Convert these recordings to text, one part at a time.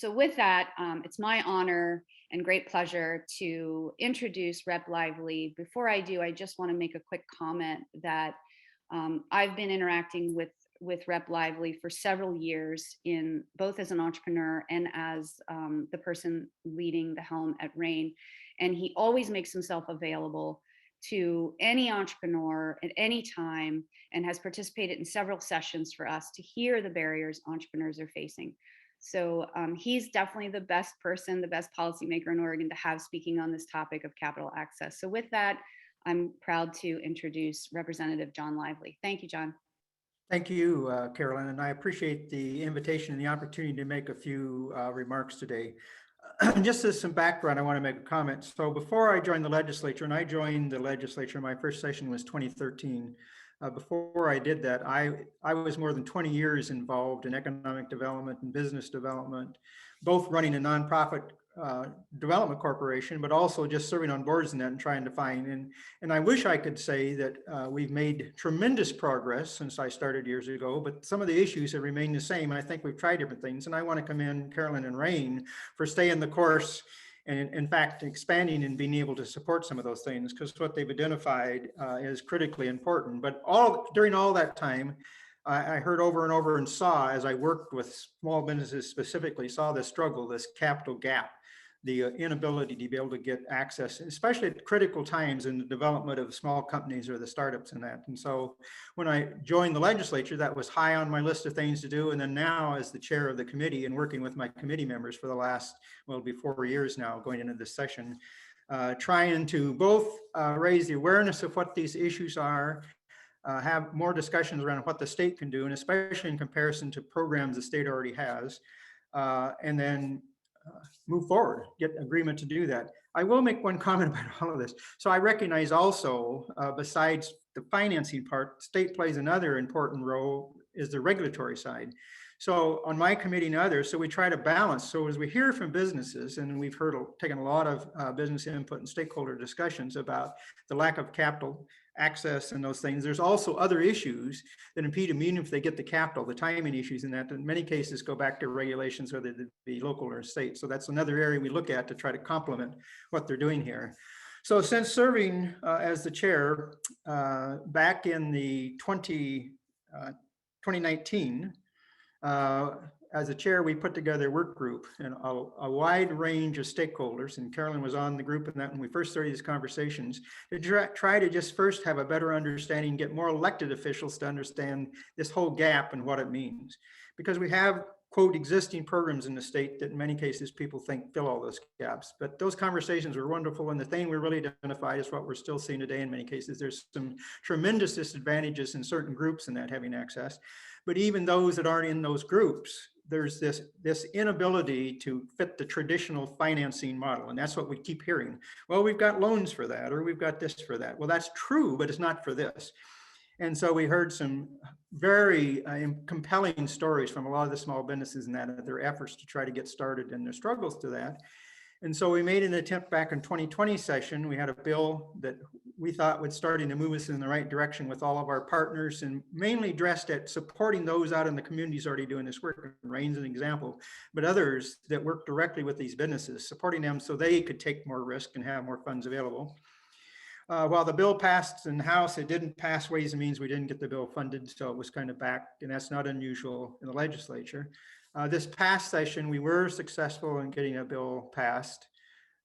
So with that, it's my honor and great pleasure to introduce Rep Lively. Before I do, I just want to make a quick comment that I've been interacting with Rep Lively for several years, in both as an entrepreneur and as the person leading the helm at Rain, and he always makes himself available to any entrepreneur at any time, and has participated in several sessions for us to hear the barriers entrepreneurs are facing. So he's definitely the best person, the best policymaker in Oregon to have speaking on this topic of capital access. So with that, I'm proud to introduce Representative John Lively. Thank you, John. Thank you, Carolyn, and I appreciate the invitation and the opportunity to make a few remarks today. Just as some background, I want to make a comment. So before I joined the legislature, and I joined the legislature, my first session was 2013. Before I did that, I was more than 20 years involved in economic development and business development, both running a nonprofit development corporation, but also just serving on boards in that and trying to find. And I wish I could say that we've made tremendous progress since I started years ago, but some of the issues have remained the same. I think we've tried different things, and I want to commend Carolyn and Rain for staying the course, and in fact, expanding and being able to support some of those things, because what they've identified is critically important. But during all that time, I heard over and over and saw, as I worked with small businesses specifically, saw this struggle, this capital gap, the inability to be able to get access, especially at critical times in the development of small companies or the startups and that. And so when I joined the legislature, that was high on my list of things to do. And then now, as the chair of the committee and working with my committee members for the last, well, it'll be 4 years now going into this session, trying to both raise the awareness of what these issues are, have more discussions around what the state can do, and especially in comparison to programs the state already has, and then move forward, get agreement to do that. I will make one comment about all of this. So I recognize also, besides the financing part, state plays another important role, is the regulatory side. So on my committee and others, so we try to balance. So as we hear from businesses, and we've taken a lot of business input and stakeholder discussions about the lack of capital access and those things, there's also other issues that impede them, even if they get the capital, the timing issues in that in many cases go back to regulations, whether they be local or state. So that's another area we look at to try to complement what they're doing here. So since serving as the chair back in the 2019, as a chair, we put together a work group and a wide range of stakeholders, and Carolyn was on the group in that when we first started these conversations, to try to just first have a better understanding, get more elected officials to understand this whole gap and what it means. Because we have, quote, existing programs in the state that in many cases people think fill all those gaps. But those conversations were wonderful, and the thing we really identified is what we're still seeing today in many cases. There's some tremendous disadvantages in certain groups in that having access. But even those that aren't in those groups, there's this inability to fit the traditional financing model. And that's what we keep hearing. Well, we've got loans for that, or we've got this for that. Well, that's true, but it's not for this. And so we heard some very compelling stories from a lot of the small businesses in that, their efforts to try to get started and their struggles to that. And so we made an attempt back in 2020 session. We had a bill that we thought was starting to move us in the right direction with all of our partners, and mainly addressed at supporting those out in the communities already doing this work. Rain's an example, but others that work directly with these businesses, supporting them so they could take more risk and have more funds available. While the bill passed in the House, it didn't pass Ways and Means. We didn't get the bill funded, so it was kind of back, and that's not unusual in the legislature. This past session, we were successful in getting a bill passed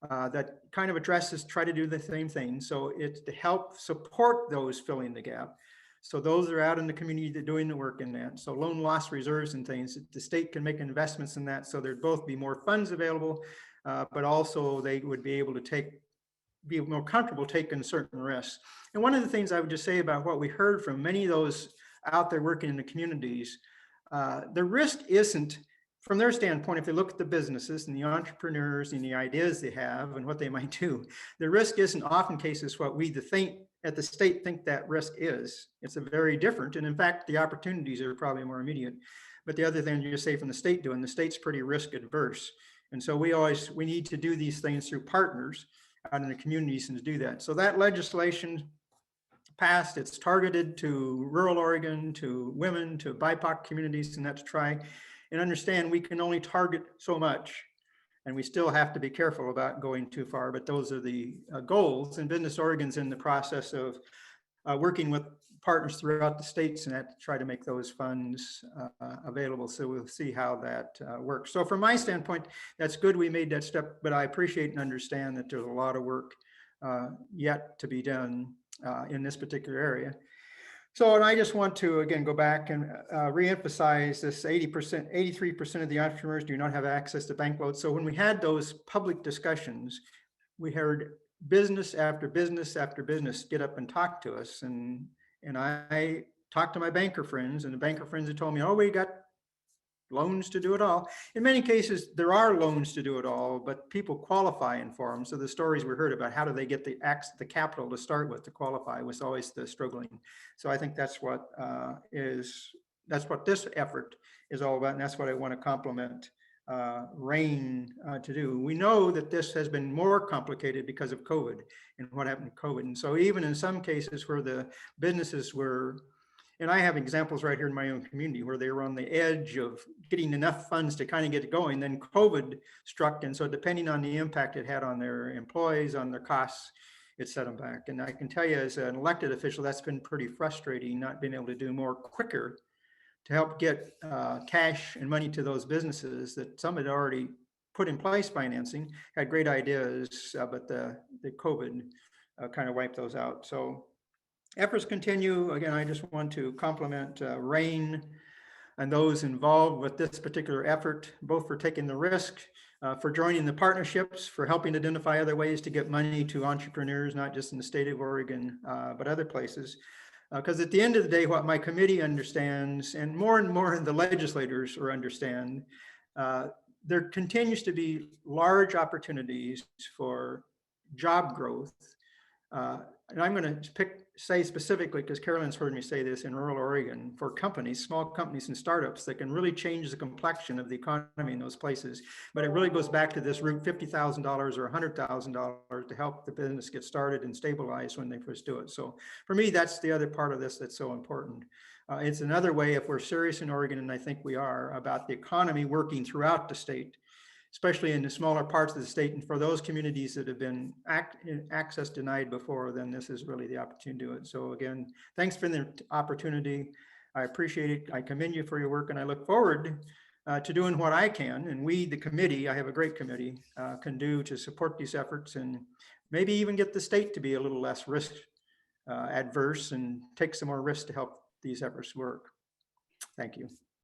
that kind of addresses, try to do the same thing. So it's to help support those filling the gap. So those are out in the community that are doing the work in that. So loan loss reserves and things, the state can make investments in that. So there'd both be more funds available, but also they would be able to be more comfortable taking certain risks. And one of the things I would just say about what we heard from many of those out there working in the communities, the risk isn't, from their standpoint, if they look at the businesses and the entrepreneurs and the ideas they have and what they might do, the risk isn't often cases what we at the state think that risk is. It's a very different, and in fact, the opportunities are probably more immediate. But the other thing you say from the state doing, the state's pretty risk adverse. And so we need to do these things through partners out in the communities and to do that. So that legislation passed. It's targeted to rural Oregon, to women, to BIPOC communities, and that's to try and understand we can only target so much. And we still have to be careful about going too far, but those are the goals. And Business Oregon's in the process of working with partners throughout the states and that to try to make those funds available. So we'll see how that works. So from my standpoint, that's good we made that step, but I appreciate and understand that there's a lot of work yet to be done in this particular area. So, and I just want to, again, go back and reemphasize this 80%, 83% of the entrepreneurs do not have access to bank loans. So when we had those public discussions, we heard business after business after business get up and talk to us. And I talked to my banker friends, and the banker friends had told me, oh, we got loans to do it all. In many cases, there are loans to do it all, but people qualifying for them. So the stories we heard about how do they get the capital to start with to qualify was always the struggling. So I think that's what this effort is all about, and that's what I want to compliment RAIN to do. We know that this has been more complicated because of COVID and what happened to COVID. And so even in some cases where the businesses were, and I have examples right here in my own community where they were on the edge of getting enough funds to kind of get it going, then COVID struck. And so depending on the impact it had on their employees, on their costs, it set them back. And I can tell you as an elected official, that's been pretty frustrating, not being able to do more quicker to help get cash and money to those businesses that some had already put in place financing, had great ideas, but the COVID kind of wiped those out. So efforts continue. Again, I just want to compliment RAIN and those involved with this particular effort, both for taking the risk, for joining the partnerships, for helping identify other ways to get money to entrepreneurs, not just in the state of Oregon, but other places. Because at the end of the day, what my committee understands, and more the legislators understand, there continues to be large opportunities for job growth. And I'm going to say specifically, because Carolyn's heard me say this, in rural Oregon, for companies, small companies and startups that can really change the complexion of the economy in those places. But it really goes back to this root $50,000 or $100,000 to help the business get started and stabilize when they first do it. So for me, that's the other part of this that's so important. It's another way, if we're serious in Oregon, and I think we are, about the economy working throughout the state, especially in the smaller parts of the state. And for those communities that have been access denied before, then this is really the opportunity to do it. So again, thanks for the opportunity. I appreciate it. I commend you for your work, and I look forward to doing what I can. And we, the committee, I have a great committee, can do to support these efforts and maybe even get the state to be a little less risk adverse and take some more risks to help these efforts work. Thank you.